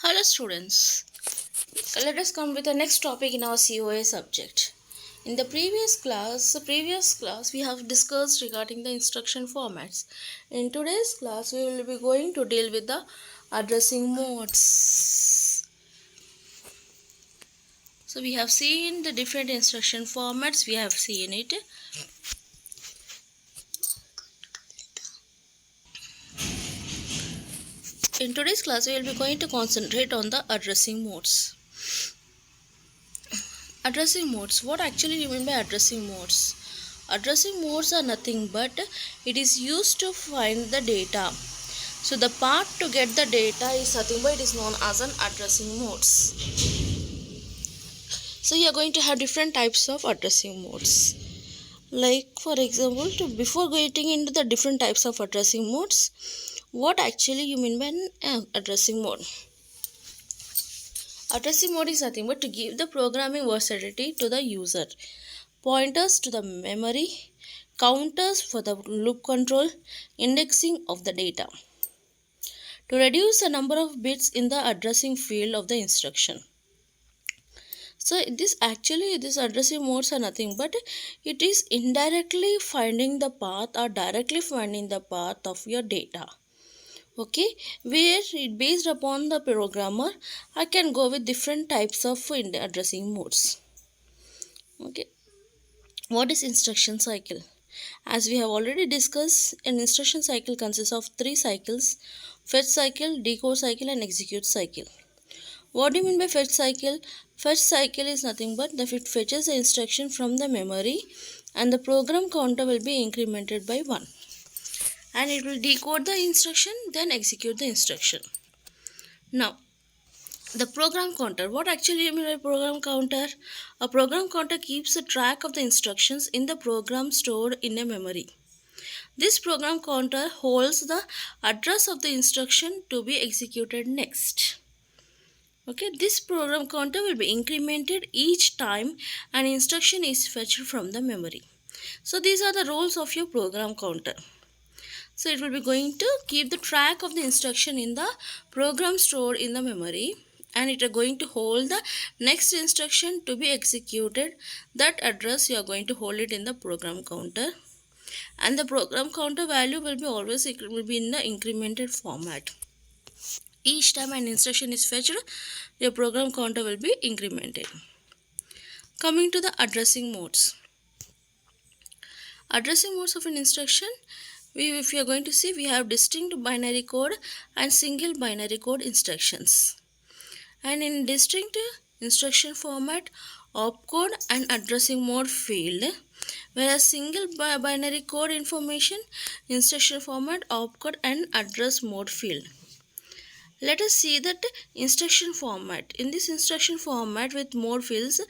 Hello students, let us come with the next topic in our COA subject. In the previous class we have discussed regarding the instruction formats. In today's class we will be going to deal with the addressing modes. So we have seen the different instruction formats, we have seen it. In today's class we will be going to concentrate on the addressing modes. Addressing modes. What actually you mean by addressing modes? Addressing modes are nothing but it is used to find the data. So the path to get the data is nothing but it is known as an addressing modes. So you are going to have different types of addressing modes. Like for example, before getting into the different types of addressing modes, what actually you mean by an addressing mode? Addressing mode is nothing but to give the programming versatility to the user. Pointers to the memory, counters for the loop control, indexing of the data. To reduce the number of bits in the addressing field of the instruction. So this addressing modes are nothing but it is indirectly finding the path or directly finding the path of your data. Okay, where it based upon the programmer, I can go with different types of addressing modes. Okay, what is instruction cycle? As we have already discussed, an instruction cycle consists of 3 cycles: fetch cycle, decode cycle and execute cycle. What do you mean by fetch cycle? Fetch cycle is nothing but that it fetches the instruction from the memory and the program counter will be incremented by 1. And it will decode the instruction, then execute the instruction. Now, the program counter. What actually you mean by program counter? A program counter keeps a track of the instructions in the program stored in a memory. This program counter holds the address of the instruction to be executed next. Okay, this program counter will be incremented each time an instruction is fetched from the memory. So these are the roles of your program counter. So it will be going to keep the track of the instruction in the program stored in the memory, and it is going to hold the next instruction to be executed. That address you are going to hold it in the program counter, and the program counter value will be always in the incremented format. Each time an instruction is fetched, your program counter will be incremented. Coming to the addressing modes. Addressing modes of an instruction, if you are going to see, we have distinct binary code and single binary code instructions. And in distinct instruction format, opcode and addressing mode field, whereas single binary code information, instruction format, opcode and address mode field. Let us see that instruction format. In this instruction format with mode fields,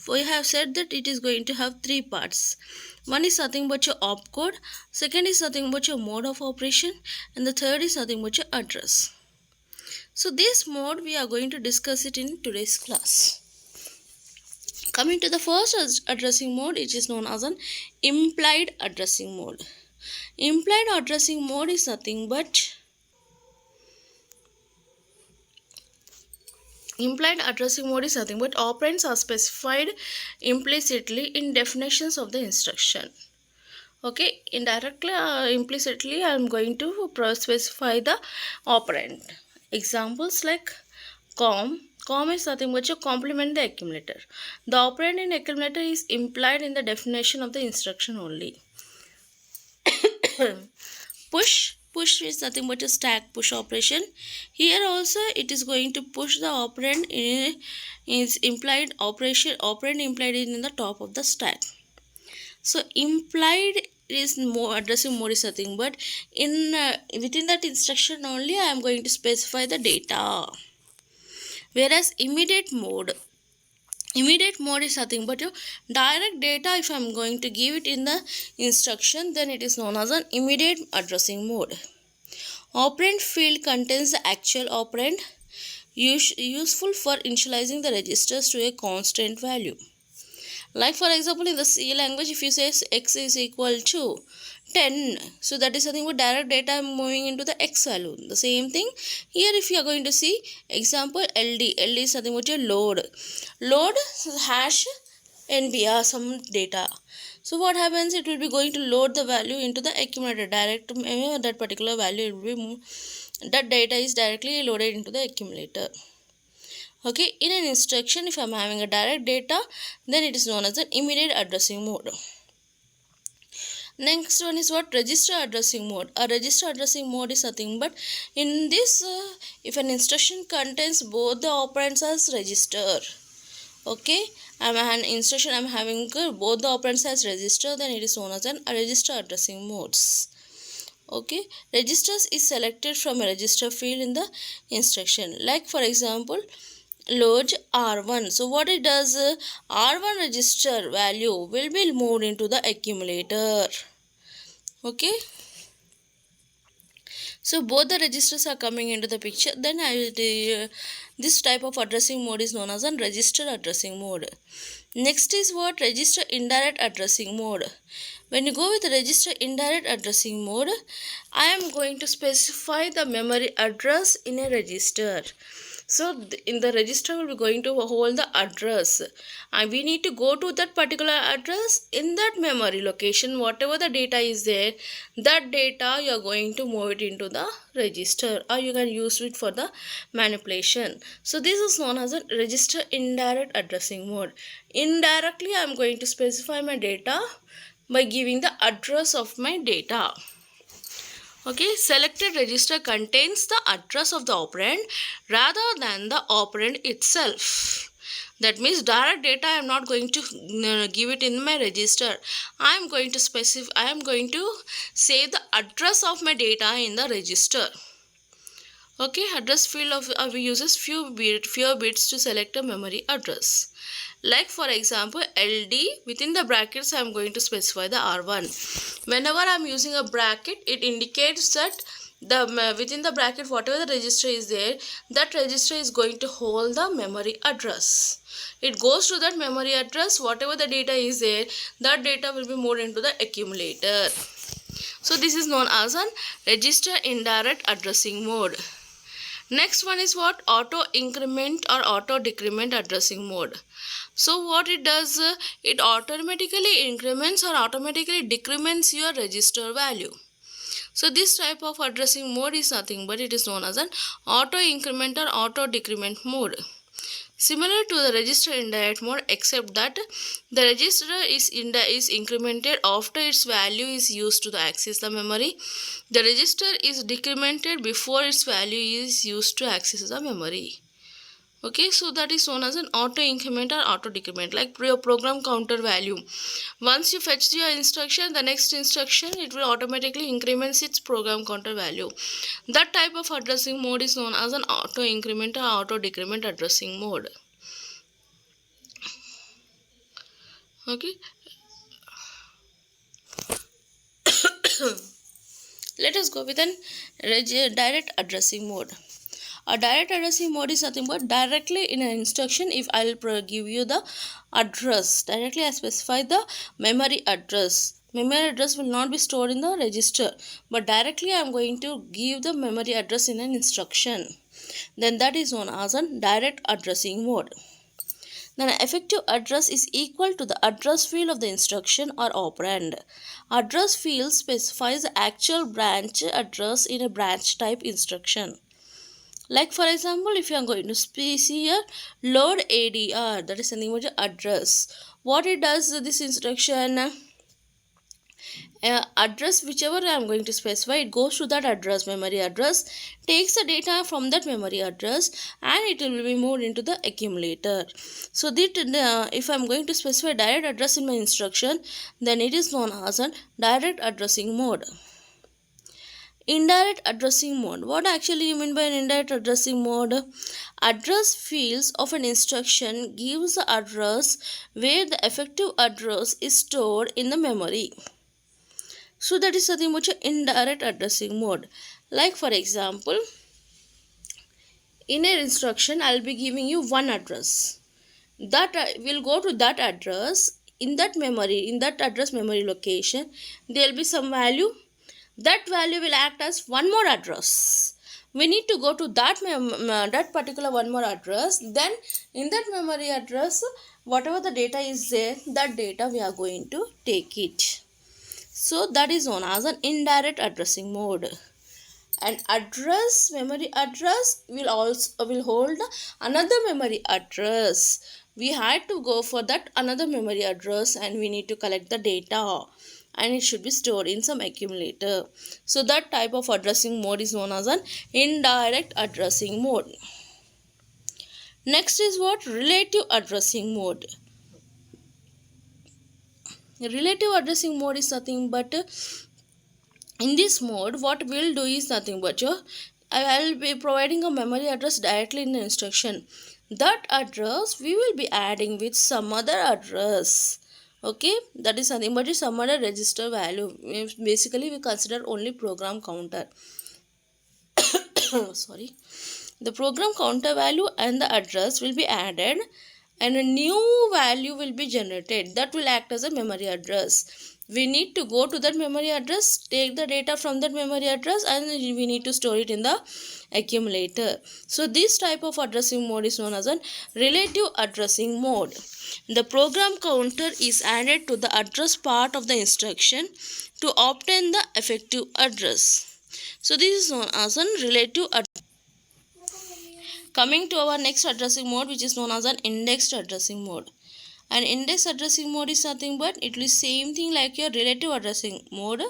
we have said that it is going to have 3 parts. One is nothing but your opcode, second is nothing but your mode of operation, and the third is nothing but your address. So this mode we are going to discuss it in today's class. Coming to the first addressing mode, it is known as an implied addressing mode. Implied addressing mode is nothing but operands are specified implicitly in definitions of the instruction. Okay, indirectly, implicitly, I am going to specify the operand. Examples like com. Com is nothing but you complement the accumulator. The operand in accumulator is implied in the definition of the instruction only. Push. Push is nothing but a stack push operation. Here also it is going to push the operand is implied operation. Operand implied in the top of the stack. So implied is more addressing mode is nothing but in within that instruction only I am going to specify the data. Whereas immediate mode is nothing but your direct data. If I am going to give it in the instruction, then it is known as an immediate addressing mode. Operand field contains the actual operand, useful for initializing the registers to a constant value. Like for example, in the C language, if you say x is equal to 10. So that is nothing but direct data moving into the X value. The same thing here, if you are going to see example LD. LD is nothing but your load. Load hash NBR some data. So what happens, it will be going to load the value into the accumulator. Direct that particular value will be that data is directly loaded into the accumulator. Okay, in an instruction, if I am having a direct data, then it is known as an immediate addressing mode. Next one is what? Register addressing mode. A register addressing mode is nothing but in this, if an instruction contains both the operands as register, okay, I'm an instruction I'm having both the operands as register, then it is known as a register addressing modes. Okay, registers is selected from a register field in the instruction. Like for example, load R1. So what it does, R1 register value will be moved into the accumulator. Okay, so both the registers are coming into the picture. Then this type of addressing mode is known as a register addressing mode. Next is what? Register indirect addressing mode. When you go with register indirect addressing mode, I am going to specify the memory address in a register. So in the register will be going to hold the address, and we need to go to that particular address in that memory location. Whatever the data is there, that data you are going to move it into the register, or you can use it for the manipulation. So this is known as a register indirect addressing mode. Indirectly I am going to specify my data by giving the address of my data. Okay, selected register contains the address of the operand rather than the operand itself. That means direct data I am not going to give it in my register. I am going to save the address of my data in the register. Okay, address field of uses fewer bits to select a memory address. Like for example, LD, within the brackets I am going to specify the R1. Whenever I am using a bracket, it indicates that within the bracket whatever the register is there, that register is going to hold the memory address. It goes to that memory address, whatever the data is there, that data will be moved into the accumulator. So this is known as an register indirect addressing mode. Next one is what? Auto increment or auto decrement addressing mode. So what it does, it automatically increments or automatically decrements your register value. So this type of addressing mode is nothing but it is known as an auto increment or auto decrement mode. Similar to the register indirect mode, except that the register is incremented after its value is used to access the memory. The register is decremented before its value is used to access the memory. Okay, so that is known as an auto increment or auto decrement, like your program counter value. Once you fetch your instruction, the next instruction it will automatically increments its program counter value. That type of addressing mode is known as an auto increment or auto decrement addressing mode. Okay. Let us go with an direct addressing mode. A direct addressing mode is nothing but directly in an instruction. If I will give you the address, directly I specify the memory address. Memory address will not be stored in the register, but directly I am going to give the memory address in an instruction. Then that is known as a direct addressing mode. Then effective address is equal to the address field of the instruction or operand. Address field specifies the actual branch address in a branch type instruction. Like for example, if you are going to see here, load ADR, that is something about address. What it does, this instruction, address whichever I am going to specify, it goes to that address, memory address, takes the data from that memory address, and it will be moved into the accumulator. So that if I am going to specify direct address in my instruction, then it is known as a direct addressing mode. Indirect addressing mode. What actually you mean by an indirect addressing mode? Address fields of an instruction gives the address where the effective address is stored in the memory. So that is nothing but indirect addressing mode. Like for example, in an instruction I will be giving you one address. That will go to that address in that memory, in that address memory location, there will be some value. That value will act as one more address. We need to go to that particular one more address. Then in that memory address, whatever the data is there, that data we are going to take it. So that is known as an indirect addressing mode. An address, memory address, will hold another memory address. We had to go for that another memory address, and we need to collect the data, and it should be stored in some accumulator. So that type of addressing mode is known as an indirect addressing mode. Next is what? Relative addressing mode. Relative addressing mode is nothing but in this mode, what we'll do is nothing but I will be providing a memory address directly in the instruction. That address we will be adding with some other address. Okay, that is nothing but some other register value. Basically, we consider only program counter. Sorry, the program counter value and the address will be added, and a new value will be generated that will act as a memory address. We need to go to that memory address, take the data from that memory address, and we need to store it in the accumulator. So this type of addressing mode is known as a relative addressing mode. The program counter is added to the address part of the instruction to obtain the effective address. So this is known as a relative addressing. Coming to our next addressing mode, which is known as an indexed addressing mode. An indexed addressing mode is nothing but it is same thing like your relative addressing mode.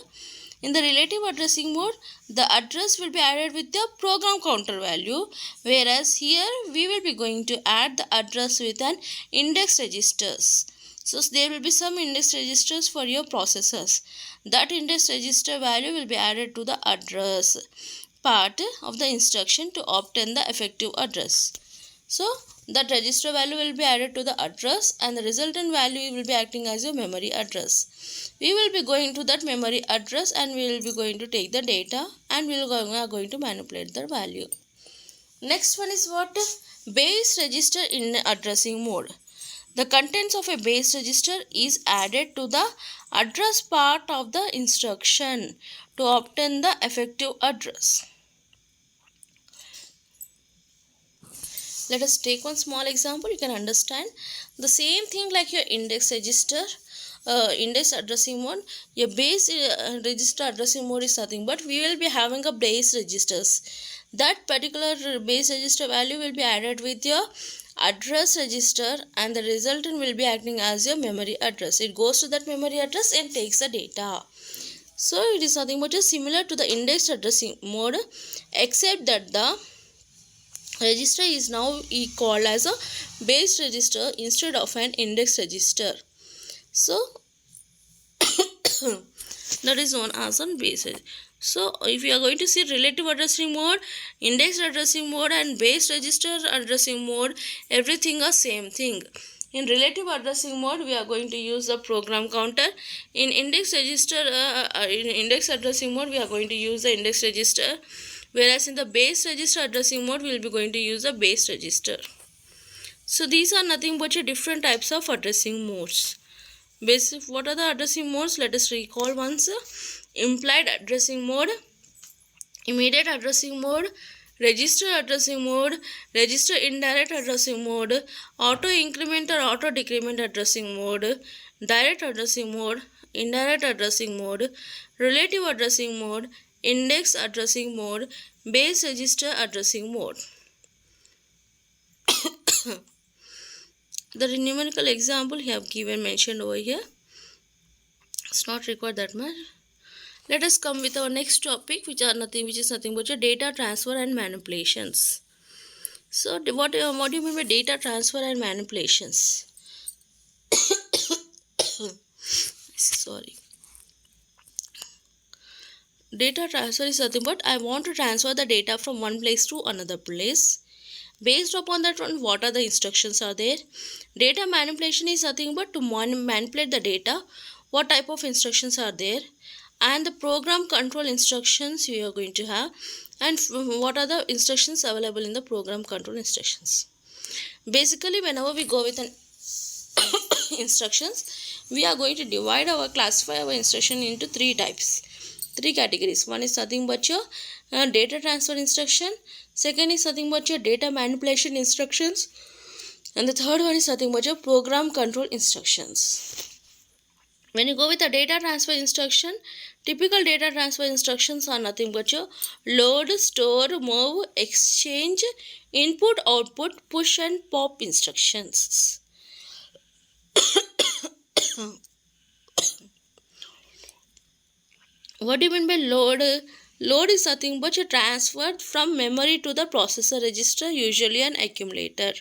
In the relative addressing mode, the address will be added with the program counter value, whereas here we will be going to add the address with an index registers. So there will be some index registers for your processors. That index register value will be added to the address part of the instruction to obtain the effective address. So that register value will be added to the address, and the resultant value will be acting as your memory address. We will be going to that memory address, and we will be going to take the data, and we are going to manipulate the value. Next one is what? Base register in addressing mode. The contents of a base register is added to the address part of the instruction to obtain the effective address. Let us take one small example. You can understand the same thing like your index register, index addressing mode. Your base register addressing mode is nothing but we will be having a base registers. That particular base register value will be added with your address register, and the resultant will be acting as your memory address. It goes to that memory address and takes the data. So it is nothing but just similar to the index addressing mode, except that the register is now called as a base register instead of an index register. So that is known as a base. So if you are going to see relative addressing mode, index addressing mode, and base register addressing mode, everything are same thing. In relative addressing mode, we are going to use the program counter. In index register, in index addressing mode, we are going to use the index register. Whereas in the base register addressing mode, we will be going to use the base register. So these are nothing but different types of addressing modes. What are the addressing modes? Let us recall once. Implied addressing mode, immediate addressing mode, register addressing mode, register indirect addressing mode, auto increment or auto decrement addressing mode, direct addressing mode, indirect addressing mode, relative addressing mode, index addressing mode, base register addressing mode. The numerical example you have given mentioned over here. It's not required that much. Let us come with our next topic, which is nothing but your data transfer and manipulations. So what do you mean by data transfer and manipulations? Sorry. Data transfer is nothing but I want to transfer the data from one place to another place. Based upon that one, what are the instructions are there? Data manipulation is nothing but to manipulate the data. What type of instructions are there? And the program control instructions you are going to have, and what are the instructions available in the program control instructions. Basically, whenever we go with an instructions, we are going to divide our classify our instruction into three types, three categories. One is nothing but your data transfer instruction, second is nothing but your data manipulation instructions, and the third one is nothing but your program control instructions. When you go with the data transfer instruction, typical data transfer instructions are nothing but your load, store, move, exchange, input, output, push and pop instructions. What do you mean by load? Load is nothing but your transfer from memory to the processor register, usually an accumulator.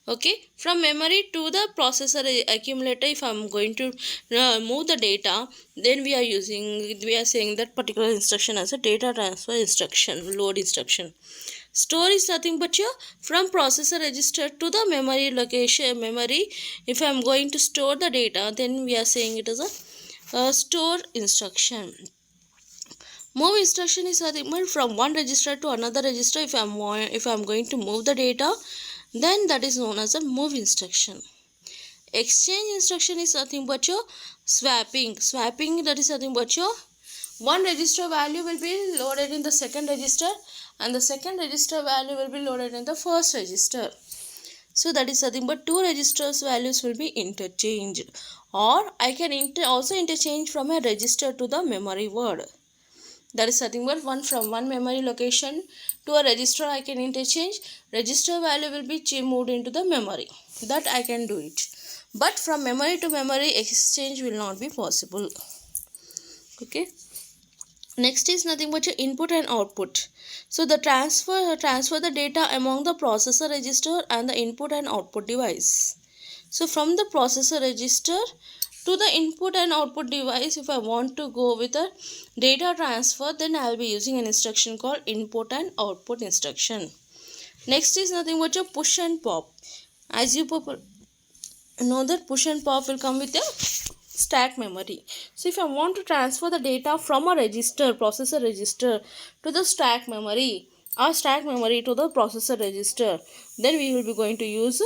Okay, from memory to the processor accumulator, if I'm going to move the data, then we are saying that particular instruction as a data transfer instruction, load instruction. Store is nothing but your from processor register to the memory location, memory. If I'm going to store the data, then we are saying it as a store instruction. Move instruction is nothing but from one register to another register. If I'm going to move the data, then that is known as a move instruction. Exchange instruction is nothing but your swapping. Swapping, that is nothing but your one register value will be loaded in the second register and the second register value will be loaded in the first register. So that is nothing but two registers values will be interchanged, or I can also interchange from a register to the memory word. That is nothing but from one memory location to a register I can interchange. Register value will be moved into the memory. That I can do it. But from memory to memory exchange will not be possible. Okay. Next is nothing but your input and output. So the transfer the data among the processor register and the input and output device. So from the processor register to the input and output device, if I want to go with a data transfer, then I will be using an instruction called input and output instruction. Next is nothing but your push and pop. As you know that push and pop will come with a stack memory. So if I want to transfer the data from a register, processor register, to the stack memory, or stack memory to the processor register, then we will be going to use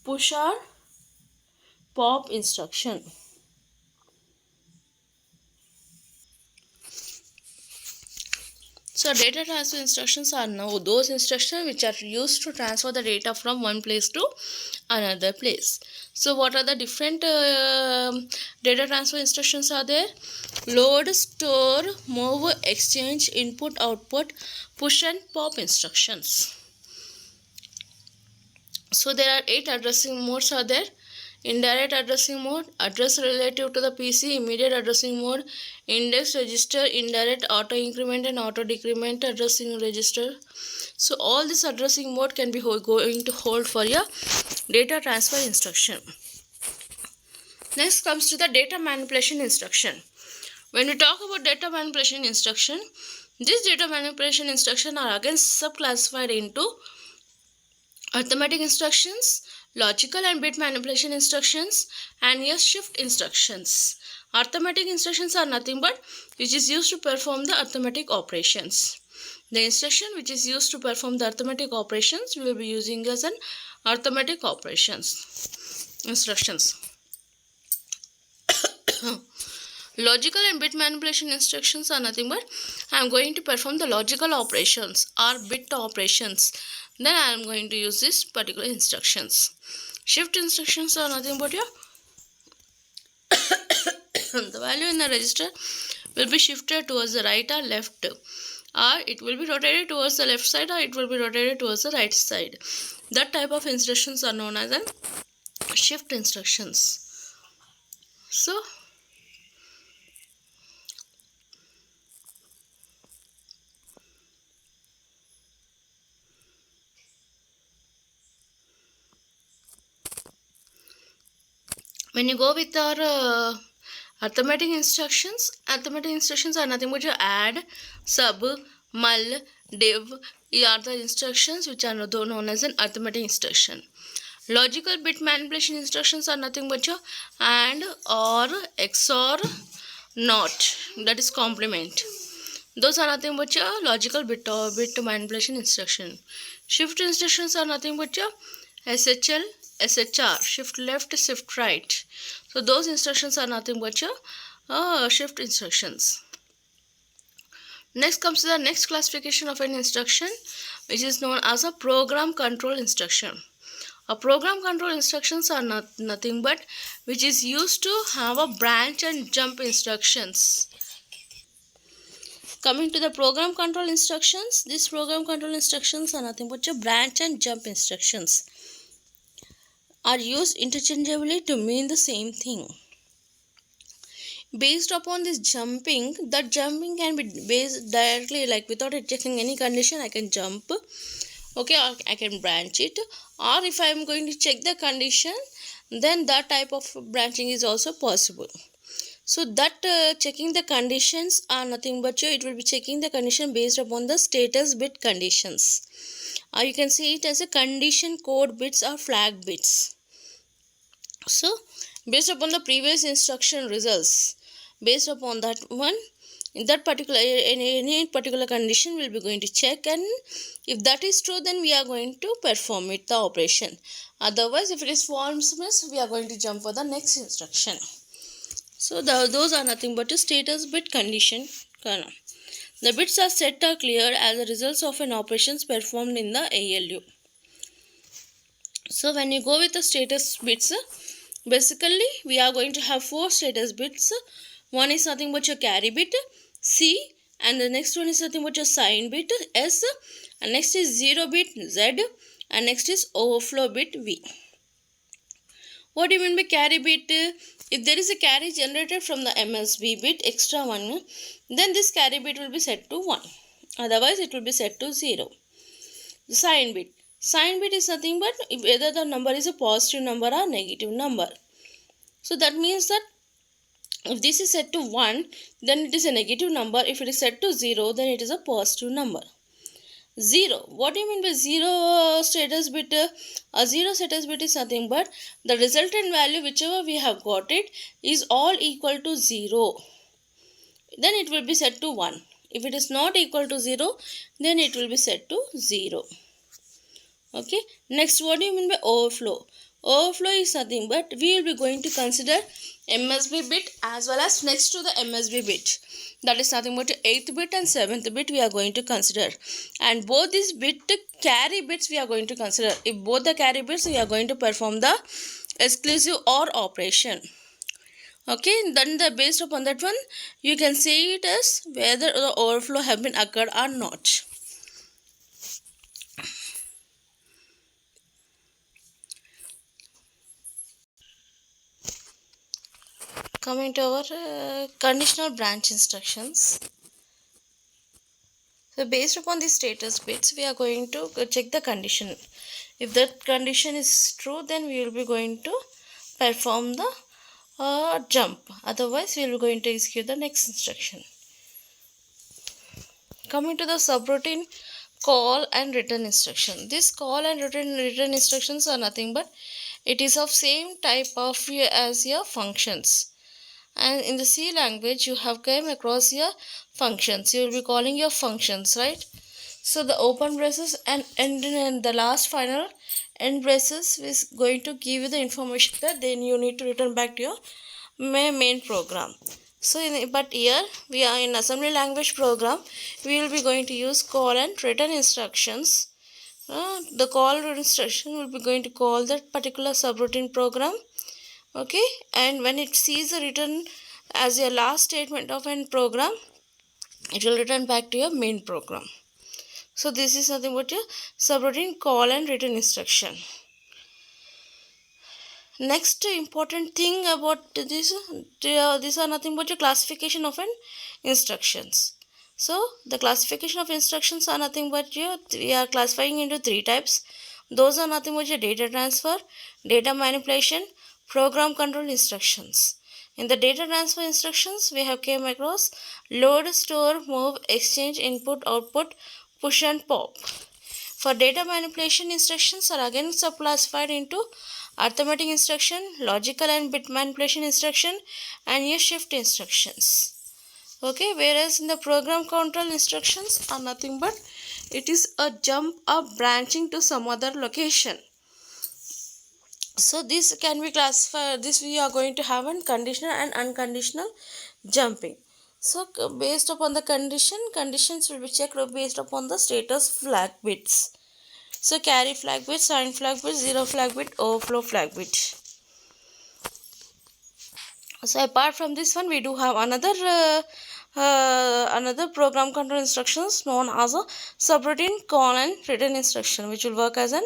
push or pop instruction. So data transfer instructions are now those instructions which are used to transfer the data from one place to another place. So what are the different data transfer instructions are there? Load, store, move, exchange, input, output, push and pop instructions. So there are 8 addressing modes are there. Indirect addressing mode, address relative to the PC, immediate addressing mode, index register, indirect auto increment and auto decrement addressing register. So all this addressing mode can be going to hold for your data transfer instruction. Next comes to the data manipulation instruction. When we talk about data manipulation instruction, these data manipulation instruction are again subclassified into arithmetic instructions, logical and bit manipulation instructions, and yes, shift instructions. Arithmetic instructions are nothing but which is used to perform the arithmetic operations. The instruction which is used to perform the arithmetic operations we will be using as an arithmetic operations instructions. Logical and bit manipulation instructions are nothing but I am going to perform the logical operations or bit operations. Then I am going to use these particular instructions. Shift instructions are nothing but your the value in the register will be shifted towards the right or left, or it will be rotated towards the left side, or it will be rotated towards the right side. That type of instructions are known as shift instructions. So when you go with our arithmetic instructions are nothing but your add, sub, mul, div. These are the instructions which are known as an arithmetic instruction. Logical bit manipulation instructions are nothing but your AND, OR, XOR, NOT, that is complement. Those are nothing but your logical bit manipulation instruction. Shift instructions are nothing but your SHL, SHR, shift left, shift right. So those instructions are nothing but your shift instructions. Next comes to the next classification of an instruction, which is known as a program control instruction. A program control instructions are nothing but which is used to have a branch and jump instructions. Coming to the program control instructions, these program control instructions are nothing but your branch and jump instructions, are used interchangeably to mean the same thing. Based upon this jumping, that jumping can be based directly, like without checking any condition I can jump, okay, or I can branch it, or if I am going to check the condition, then that type of branching is also possible. So that checking the conditions are nothing but it will be checking the condition based upon the status bit conditions, or you can see it as a condition code bits or flag bits. So based upon the previous instruction results, based upon that one, in that particular any particular condition we'll be going to check, and if that is true then we are going to perform it the operation. Otherwise, if it is false means we are going to jump for the next instruction. So those are nothing but a status bit condition. The bits are set or cleared as the results of an operations performed in the ALU. So when you go with the status bits, basically we are going to have 4 status bits. One is nothing but your carry bit, C, and the next one is nothing but your sign bit, S, and next is 0 bit, Z, and next is overflow bit, V. What do you mean by carry bit? If there is a carry generated from the MSB bit, extra one, then this carry bit will be set to 1. Otherwise, it will be set to 0. The sign bit. Sign bit is nothing but whether the number is a positive number or negative number. So that means that if this is set to 1, then it is a negative number. If it is set to 0, then it is a positive number. 0. What do you mean by 0 status bit? A 0 status bit is nothing but the resultant value whichever we have got it is all equal to 0. Then it will be set to 1. If it is not equal to 0, then it will be set to 0. Okay. Next, what do you mean by overflow? Overflow is nothing but we will be going to consider MSB bit as well as next to the MSB bit. That is nothing but 8th bit and 7th bit we are going to consider. And both these bit carry bits we are going to consider. If both the carry bits, we are going to perform the exclusive OR operation. Okay, then based upon that one, you can say it as whether the overflow have been occurred or not. Coming to our conditional branch instructions. So based upon the status bits, we are going to check the condition. If that condition is true, then we will be going to perform the jump. Otherwise, we will be going to execute the next instruction. Coming to the subroutine call and return instruction. This call and return instructions are nothing but it is of same type of as your functions. And in the C language, you have came across your functions. You will be calling your functions, right? So the open braces and the last final end braces is going to give you the information that then you need to return back to your main program. So but here we are in assembly language program, we will be going to use call and return instructions. The call instruction will be going to call that particular subroutine program. Okay, and when it sees the return as your last statement of an program, it will return back to your main program. So this is nothing but your subroutine call and return instruction. Next important thing about this, these are nothing but your classification of an instructions. So the classification of instructions are nothing but we are classifying into 3 types. Those are nothing but your data transfer, data manipulation, program control instructions. In the data transfer instructions, we have came across load, store, move, exchange, input, output, push and pop. For data manipulation instructions are again subclassified into arithmetic instruction, logical and bit manipulation instruction, and your shift instructions. Okay, whereas in the program control instructions are nothing but it is a jump or branching to some other location. So this can be classified, this we are going to have an conditional and unconditional jumping. So based upon the conditions will be checked based upon the status flag bits. So carry flag bit, sign flag bit, zero flag bit, overflow flag bit. So apart from this one, we do have another program control instructions known as a subroutine call and return instruction, which will work as an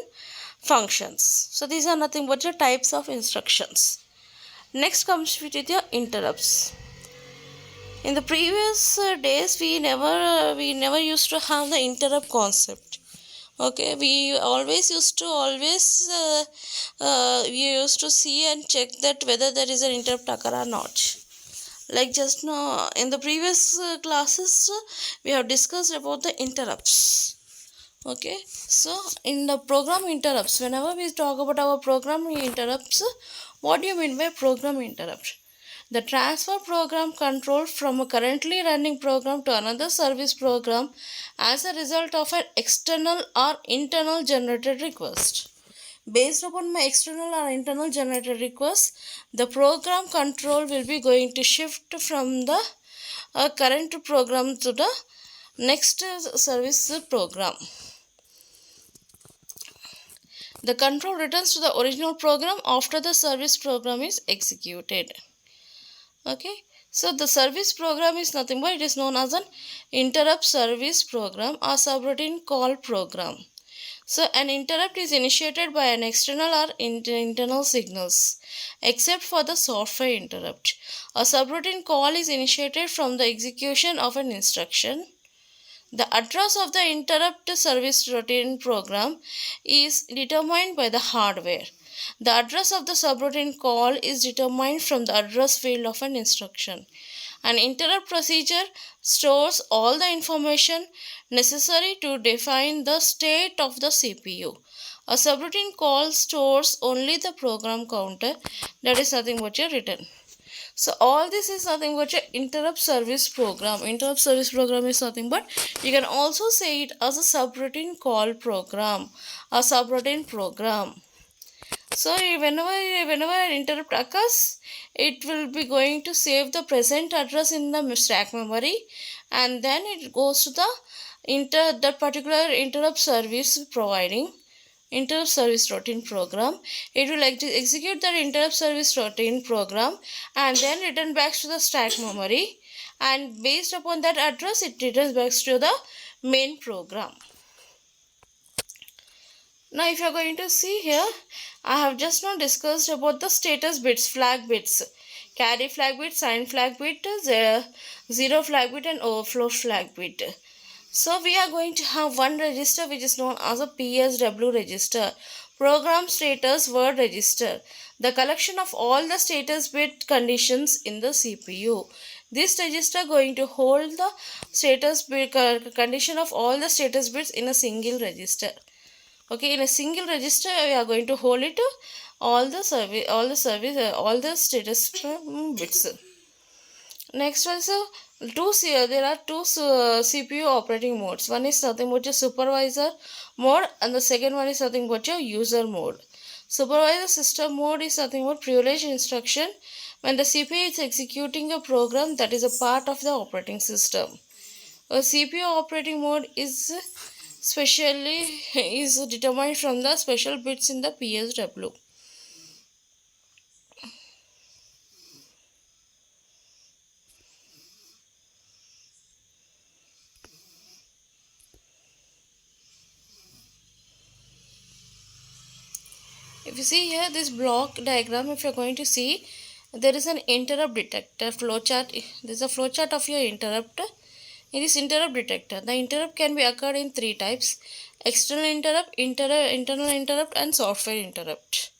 functions. So these are nothing but the types of instructions. Next comes with the interrupts. In the previous days, we never used to have the interrupt concept. Okay, we used to see and check that whether there is an interrupt occur or not. Like just now in the previous classes, we have discussed about the interrupts. Okay, so in the program interrupts, whenever we talk about our program interrupts, what do you mean by program interrupt? The transfer program control from a currently running program to another service program as a result of an external or internal generated request. Based upon my external or internal generated request, the program control will be going to shift from the current program to the next service program. The control returns to the original program after the service program is executed. Okay, so the service program is nothing but it is known as an interrupt service program or subroutine call program. So an interrupt is initiated by an external or internal signals, except for the software interrupt. A subroutine call is initiated from the execution of an instruction. The address of the interrupt service routine program is determined by the hardware. The address of the subroutine call is determined from the address field of an instruction. An interrupt procedure stores all the information necessary to define the state of the CPU. A subroutine call stores only the program counter, that is nothing but a return. So all this is nothing but an interrupt service program. Interrupt service program is nothing but, you can also say it as a subroutine call program, a subroutine program. So whenever an interrupt occurs, it will be going to save the present address in the stack memory, and then it goes to the particular interrupt service providing interrupt service routine program. It will execute that interrupt service routine program and then return back to the stack memory, and based upon that address it returns back to the main program. Now if you are going to see here, I have just now discussed about the status bits, flag bits, carry flag bit, sign flag bit, zero flag bit and overflow flag bit. So we are going to have one register which is known as a PSW register, program status word register, the collection of all the status bit conditions in the CPU. This register going to hold the status bit condition of all the status bits in a single register. Okay, in a single register we are going to hold it all the status bits. Next also, there are two CPU operating modes. One is nothing but a supervisor mode and the second one is nothing but a user mode. Supervisor system mode is nothing but privileged instruction when the CPU is executing a program that is a part of the operating system. A CPU operating mode is determined from the special bits in the PSW. If you see here this block diagram, if you're going to see, there is an interrupt detector flowchart. There is a flowchart of your interrupt. In this interrupt detector, the interrupt can be occurred in three types: external interrupt, internal interrupt and software interrupt.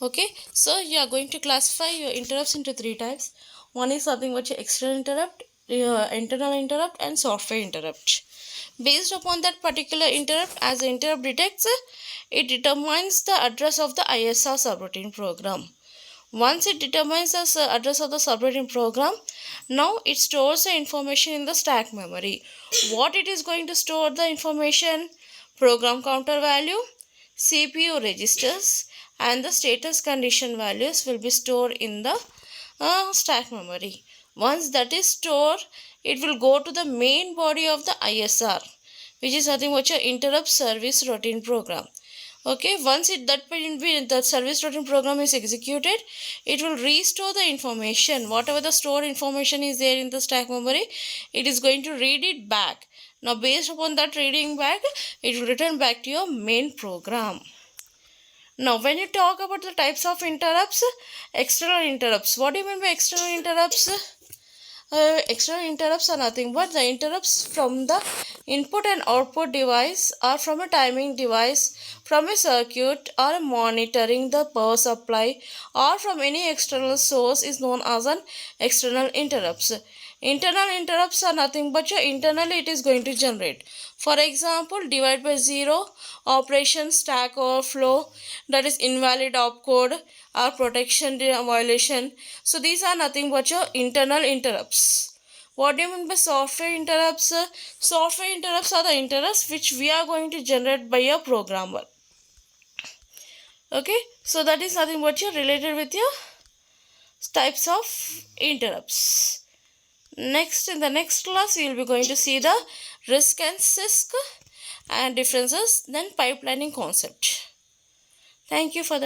Okay, so you are going to classify your interrupts into three types. One is something which is external interrupt, internal interrupt and software interrupt. Based upon that particular interrupt, as the interrupt detects, it determines the address of the ISR subroutine program. Once it determines the address of the subroutine program, now it stores the information in the stack memory. What it is going to store the information? Program counter value, CPU registers and the status condition values will be stored in the stack memory. Once that is stored, it will go to the main body of the ISR, which is nothing but your interrupt service routine program. Okay, once that service routine program is executed, it will restore the information. Whatever the stored information is there in the stack memory, it is going to read it back. Now based upon that reading back, it will return back to your main program. Now when you talk about the types of interrupts, external interrupts. What do you mean by external interrupts? External interrupts are nothing but the interrupts from the input and output device, or from a timing device, from a circuit, or monitoring the power supply, or from any external source is known as an external interrupts. Internal interrupts are nothing but internally it is going to generate. For example, divide by 0, operation, stack overflow, that is invalid opcode, or protection violation. So these are nothing but your internal interrupts. What do you mean by software interrupts? Software interrupts are the interrupts which we are going to generate by a programmer. Okay, so that is nothing but your related with your types of interrupts. Next, in the next class, we will be going to see the RISC and CISC and differences, then pipelining concept. Thank you for the